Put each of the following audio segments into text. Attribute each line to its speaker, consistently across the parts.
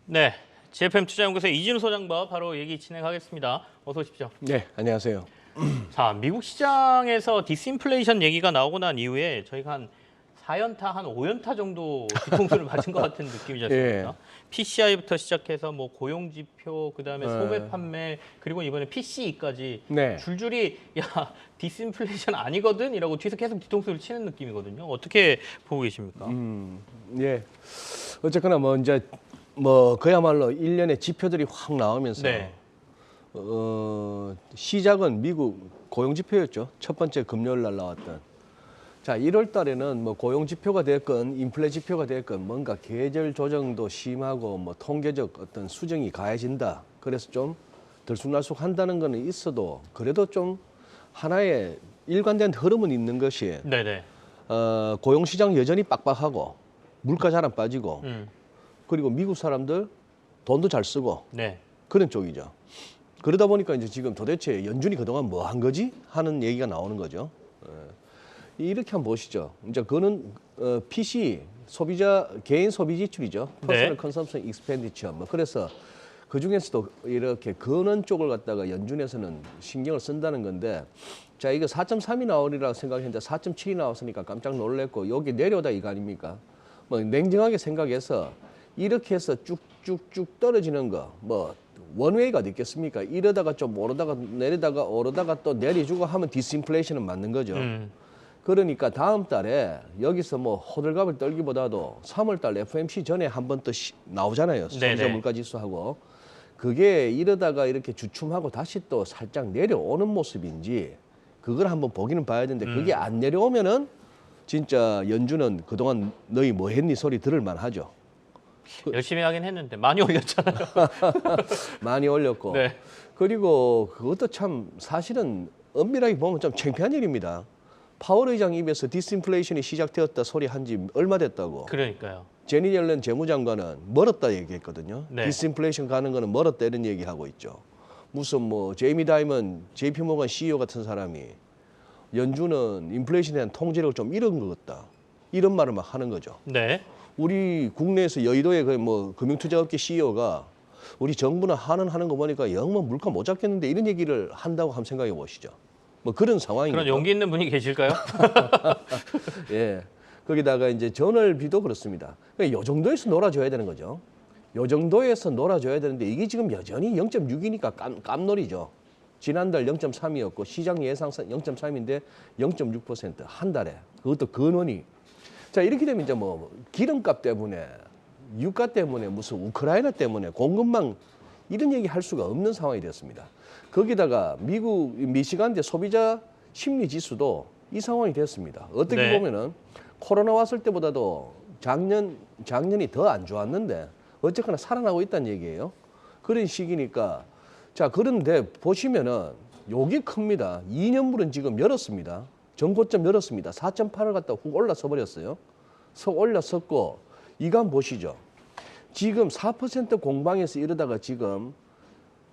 Speaker 1: 네, GFM 투자연구소 이진우 소장과 바로 얘기 진행하겠습니다. 어서 오십시오.
Speaker 2: 네, 안녕하세요.
Speaker 1: 자, 미국 시장에서 디스인플레이션 얘기가 나오고 난 이후에 저희가 한 4연타, 한 5연타 정도 뒤통수를 맞은 것 같은 느낌이지 않습니까?
Speaker 2: 예.
Speaker 1: PCI부터 시작해서 뭐 고용지표, 그다음에 소매 판매, 그리고 이번에 PCE까지
Speaker 2: 네.
Speaker 1: 줄줄이 야, 디스인플레이션 아니거든? 이라고 뒤에서 계속 뒤통수를 치는 느낌이거든요. 어떻게 보고 계십니까?
Speaker 2: 예. 어쨌거나 그야말로 일련의 지표들이 확 나오면서
Speaker 1: 네.
Speaker 2: 시작은 미국 고용 지표였죠. 첫 번째 금요일 날 나왔던. 자, 1월 달에는 뭐 고용 지표가 됐건 인플레 지표가 됐건 뭔가 계절 조정도 심하고 뭐 통계적 어떤 수정이 가해진다. 그래서 좀 들쑥날쑥한다는 거는 있어도 그래도 좀 하나의 일관된 흐름은 있는 것이
Speaker 1: 네네.
Speaker 2: 고용 시장 여전히 빡빡하고 물가 잘 안 빠지고
Speaker 1: 음.
Speaker 2: 그리고 미국 사람들 돈도 잘 쓰고
Speaker 1: 네.
Speaker 2: 그런 쪽이죠. 그러다 보니까 이제 지금 도대체 연준이 그동안 뭐 한 거지? 하는 얘기가 나오는 거죠. 이렇게 한번 보시죠. 이제 그거는 PC 소비자 개인 소비 지출이죠. Personal Consumption Expenditure. 뭐 그래서 그 중에서도 이렇게 그런 쪽을 갖다가 연준에서는 신경을 쓴다는 건데, 자 이거 4.3이 나오리라고 생각했는데 4.7이 나왔으니까 깜짝 놀랐고 여기 내려오다 이거 아닙니까? 뭐 냉정하게 생각해서 이렇게 해서 쭉쭉쭉 떨어지는 거 뭐 원웨이가 있겠습니까? 이러다가 좀 오르다가 내리다가 오르다가 또 내려주고 하면 디스인플레이션은 맞는 거죠. 그러니까 다음 달에 여기서 뭐 호들갑을 떨기보다도 3월 달 FOMC 전에 한 번 또 나오잖아요. 소비자 물가 지수하고. 그게 이러다가 이렇게 주춤하고 다시 또 살짝 내려오는 모습인지 그걸 한번 보기는 봐야 되는데 그게 안 내려오면은 진짜 연준은 그동안 너희 뭐 했니 소리 들을 만하죠.
Speaker 1: 열심히 하긴 했는데 많이 올렸잖아요.
Speaker 2: 많이 올렸고.
Speaker 1: 네.
Speaker 2: 그리고 그것도 참 사실은 엄밀하게 보면 좀 창피한 일입니다. 파월 의장 입에서 디스인플레이션이 시작되었다 소리 한 지 얼마 됐다고.
Speaker 1: 그러니까요.
Speaker 2: 제니 옐런 재무장관은 멀었다 얘기했거든요.
Speaker 1: 네.
Speaker 2: 디스인플레이션 가는 거는 멀었다 이런 얘기하고 있죠. 무슨 뭐 제이미 다이먼, JP모건 CEO 같은 사람이 연준은 인플레이션에 대한 통제력을 좀 잃은 것 같다. 이런 말을 막 하는 거죠.
Speaker 1: 네.
Speaker 2: 우리 국내에서 여의도의 그 뭐 금융투자업계 CEO가 우리 정부는 하는 거 보니까 영뭐 물가 못 잡겠는데 이런 얘기를 한다고 한번 생각해 보시죠. 뭐 그런 상황입니다.
Speaker 1: 그런 용기 있는 분이 계실까요?
Speaker 2: 예. 거기다가 이제 전월비도 그렇습니다. 그러니까 요 정도에서 놀아줘야 되는 거죠. 요 정도에서 놀아줘야 되는데 이게 지금 여전히 0.6이니까 깜놀이죠. 지난달 0.3이었고 시장 예상선 0.3인데 0.6% 한 달에 그것도 근원이. 자 이렇게 되면 이제 뭐 기름값 때문에 유가 때문에 무슨 우크라이나 때문에 공급망 이런 얘기 할 수가 없는 상황이 되었습니다. 거기다가 미국 미시간대 소비자 심리 지수도 이 상황이 됐습니다. 어떻게
Speaker 1: 네.
Speaker 2: 보면은 코로나 왔을 때보다도 작년이 더 안 좋았는데 어쨌거나 살아나고 있다는 얘기예요. 그런 시기니까 자 그런데 보시면은 요게 큽니다. 2년물은 지금 열었습니다. 전고점 열었습니다. 4.8을 갖다 훅 올라서 버렸어요. 올라섰고 이거 한번 보시죠. 지금 4% 공방에서 이러다가 지금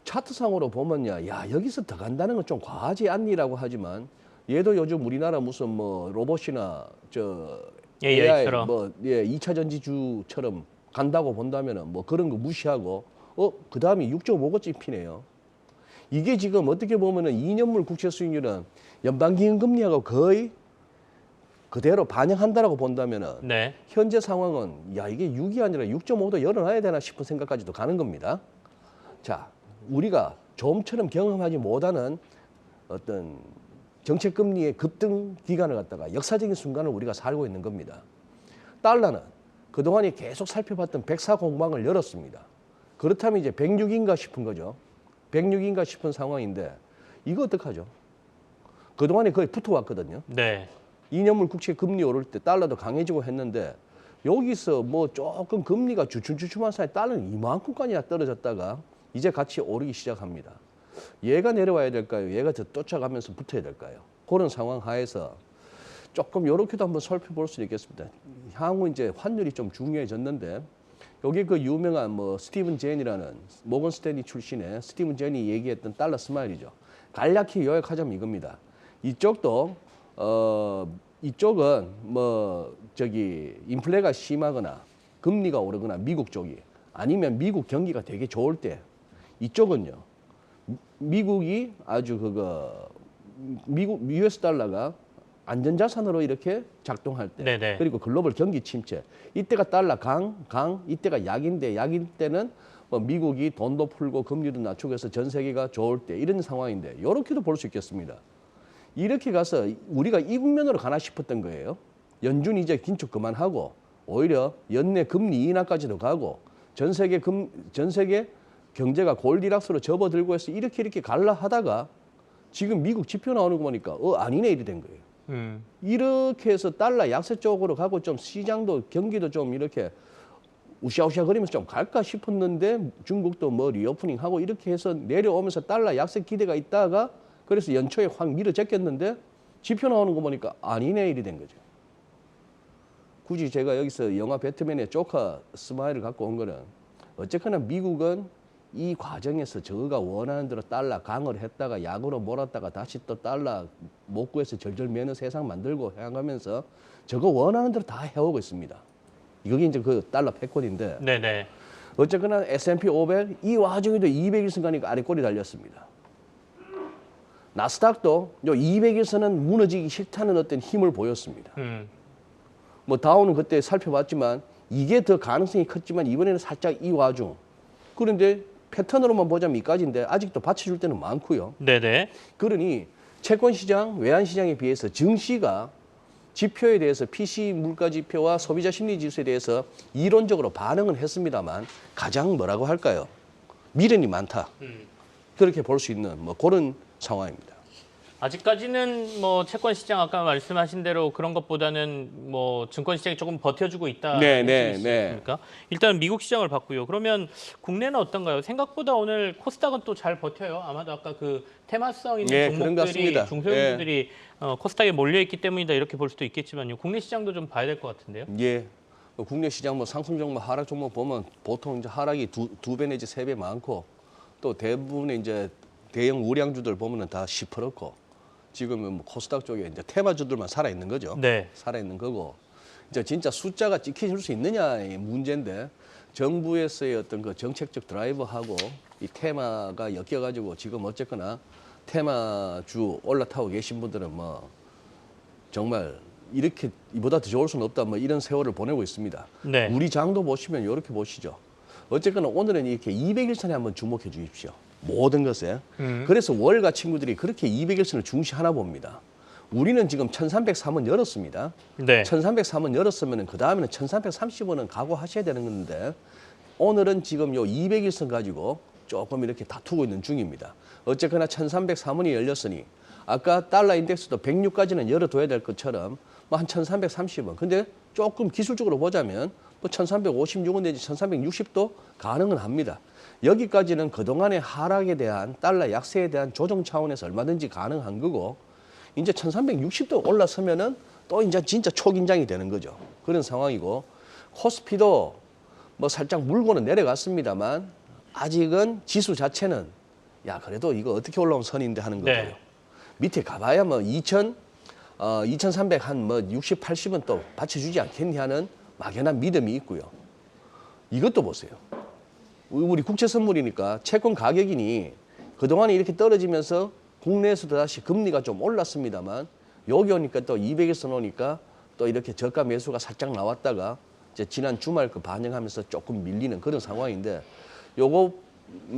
Speaker 2: 차트상으로 보면요, 야 여기서 더 간다는 건 좀 과하지 않니라고 하지만 얘도 요즘 우리나라 무슨 뭐 로봇이나 저
Speaker 1: AI처럼.
Speaker 2: 뭐 2차 전지주처럼 간다고 본다면은 뭐 그런 거 무시하고 그다음이 6.5가 찍히네요. 이게 지금 어떻게 보면은 2년물 국채 수익률은 연방기금금리하고 거의 그대로 반영한다라고 본다면은
Speaker 1: 네.
Speaker 2: 현재 상황은 야 이게 6이 아니라 6.5도 열어놔야 되나 싶은 생각까지도 가는 겁니다. 자, 우리가 좀처럼 경험하지 못하는 어떤 정책금리의 급등 기간을 갖다가 역사적인 순간을 우리가 살고 있는 겁니다. 달러는 그동안에 계속 살펴봤던 104 공방을 열었습니다. 그렇다면 이제 106인가 싶은 거죠. 106인가 싶은 상황인데 이거 어떡하죠? 그동안에 거의 붙어왔거든요.
Speaker 1: 네.
Speaker 2: 2년물 국채 금리 오를 때 달러도 강해지고 했는데 여기서 뭐 조금 금리가 주춤주춤한 사이에 달러는 이만큼까지나 떨어졌다가 이제 같이 오르기 시작합니다. 얘가 내려와야 될까요? 얘가 더 쫓아가면서 붙어야 될까요? 그런 상황 하에서 조금 이렇게도 한번 살펴볼 수 있겠습니다. 향후 이제 환율이 좀 중요해졌는데 여기 그 유명한 뭐 스티븐 제인이라는 모건 스탠리 출신의 스티븐 제인이 얘기했던 달러 스마일이죠. 간략히 요약하자면 이겁니다. 이쪽도 이쪽은 뭐 저기 인플레가 심하거나 금리가 오르거나 미국 쪽이 아니면 미국 경기가 되게 좋을 때 이쪽은요. 미국이 아주 미국 US 달러가 안전자산으로 이렇게 작동할 때
Speaker 1: 네네.
Speaker 2: 그리고 글로벌 경기 침체 이때가 달러 강 이때가 약인데 약일 때는 뭐 미국이 돈도 풀고 금리도 낮추고 해서 전 세계가 좋을 때 이런 상황인데 이렇게도 볼 수 있겠습니다. 이렇게 가서 우리가 이 국면으로 가나 싶었던 거예요. 연준이 이제 긴축 그만하고 오히려 연내 금리 인하까지도 가고 전 세계 경제가 골디락스로 접어들고 해서 이렇게 갈라 하다가 지금 미국 지표 나오는 거 보니까 아니네 이래 된 거예요. 이렇게 해서 달러 약세 쪽으로 가고 좀 시장도 경기도 좀 이렇게 우시아우시아 거리면서 좀 갈까 싶었는데 중국도 뭐 리오프닝 하고 이렇게 해서 내려오면서 달러 약세 기대가 있다가 그래서 연초에 확 밀어 제꼈는데 지표 나오는 거 보니까 아니네 이래 된 거죠. 굳이 제가 여기서 영화 배트맨의 조커 스마일을 갖고 온 거는 어쨌거나 미국은 이 과정에서 저가 원하는 대로 달러 강을 했다가 약으로 몰았다가 다시 또 달러 못 구해서 절절 매는 세상 만들고 해가면서 저거 원하는 대로 다 해오고 있습니다. 이게 이제 그 달러 패권인데
Speaker 1: 네네.
Speaker 2: 어쨌거나 S&P 500 이 와중에도 200일선 가니까 아래 꼴이 달렸습니다. 나스닥도 요 200일선은 무너지기 싫다는 어떤 힘을 보였습니다. 뭐 다우는 그때 살펴봤지만 이게 더 가능성이 컸지만 이번에는 살짝 이 와중 그런데 패턴으로만 보자면 이까지인데 아직도 받쳐줄 때는 많고요.
Speaker 1: 네네.
Speaker 2: 그러니 채권 시장, 외환 시장에 비해서 증시가 지표에 대해서 PC 물가 지표와 소비자 심리 지수에 대해서 이론적으로 반응은 했습니다만 가장 뭐라고 할까요? 미련이 많다. 그렇게 볼 수 있는 뭐 그런 상황입니다.
Speaker 1: 아직까지는 뭐 채권 시장 아까 말씀하신 대로 그런 것보다는 뭐 증권 시장이 조금 버텨주고 있다. 있습니까? 일단 미국 시장을 봤고요. 그러면 국내는 어떤가요? 생각보다 오늘 코스닥은 또 잘 버텨요. 아마도 아까 그 테마성 있는 종목들이 중소형주들이 코스닥에 몰려 있기 때문이다 이렇게 볼 수도 있겠지만요. 국내 시장도 좀 봐야 될 것 같은데요.
Speaker 2: 예. 국내 시장 뭐 상승 종목, 하락 종목 보면 보통 이제 하락이 두 배 내지 세 배 많고 또 대부분의 이제 대형 우량주들 보면은 다 시퍼렇고. 지금은 뭐 코스닥 쪽에 이제 테마주들만 살아 있는 거죠.
Speaker 1: 네.
Speaker 2: 살아 있는 거고 이제 진짜 숫자가 찍혀질 수 있느냐의 문제인데 정부에서의 어떤 그 정책적 드라이브하고 이 테마가 엮여가지고 지금 어쨌거나 테마주 올라타고 계신 분들은 뭐 정말 이렇게 이보다 더 좋을 수는 없다 뭐 이런 세월을 보내고 있습니다.
Speaker 1: 네.
Speaker 2: 우리 장도 보시면 이렇게 보시죠. 어쨌거나 오늘은 이렇게 200일선에 한번 주목해 주십시오. 모든 것에. 그래서 월가 친구들이 그렇게 200일선을 중시하나 봅니다. 우리는 지금 1303원 열었습니다.
Speaker 1: 네.
Speaker 2: 1303원 열었으면 그 다음에는 1330원은 각오하셔야 되는 건데 오늘은 지금 요 200일선 가지고 조금 이렇게 다투고 있는 중입니다. 어쨌거나 1303원이 열렸으니 아까 달러 인덱스도 106까지는 열어둬야 될 것처럼 뭐 한 1330원. 근데 조금 기술적으로 보자면 뭐 1356원 내지 1360도 가능은 합니다. 여기까지는 그동안의 하락에 대한 달러 약세에 대한 조정 차원에서 얼마든지 가능한 거고 이제 1360도 올라서면은 또 이제 진짜 초긴장이 되는 거죠. 그런 상황이고 코스피도 뭐 살짝 물고는 내려갔습니다만 아직은 지수 자체는 야 그래도 이거 어떻게 올라온 선인데 하는 거고요.
Speaker 1: 네.
Speaker 2: 밑에 가봐야 뭐 2300 한 뭐 60, 80은 또 받쳐주지 않겠니 하는 막연한 믿음이 있고요. 이것도 보세요. 우리 국채 선물이니까 채권 가격이니 그동안에 이렇게 떨어지면서 국내에서도 다시 금리가 좀 올랐습니다만 여기 오니까 또 200에서 오니까 또 이렇게 저가 매수가 살짝 나왔다가 이제 지난 주말 그 반영하면서 조금 밀리는 그런 상황인데 요거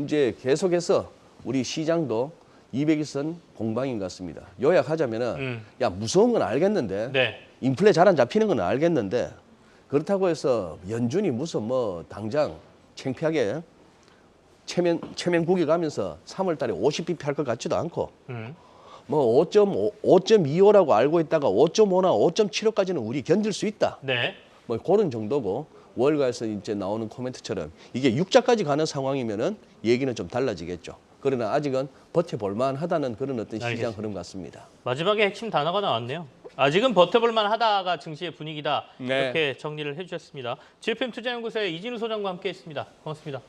Speaker 2: 이제 계속해서 우리 시장도 200일선 공방인 것 같습니다. 요약하자면은 야 무서운 건 알겠는데
Speaker 1: 네.
Speaker 2: 인플레 잘 안 잡히는 건 알겠는데 그렇다고 해서 연준이 무슨 뭐 당장 창피하게 체면 구겨가면서 3월 달에 50bp 할 것 같지도 않고 뭐 5.25라고 알고 있다가 5.5나 5.75까지는 우리 견딜 수 있다.
Speaker 1: 네.
Speaker 2: 뭐 그런 정도고 월가에서 이제 나오는 코멘트처럼 이게 6자까지 가는 상황이면은 얘기는 좀 달라지겠죠. 그러나 아직은 버텨볼 만하다는 그런 어떤 시장
Speaker 1: 알겠습니다.
Speaker 2: 흐름 같습니다.
Speaker 1: 마지막에 핵심 단어가 나왔네요. 아직은 버텨볼만 하다가 증시의 분위기다.
Speaker 2: 네.
Speaker 1: 이렇게 정리를 해주셨습니다. GFM 투자연구소의 이진우 소장과 함께했습니다. 고맙습니다.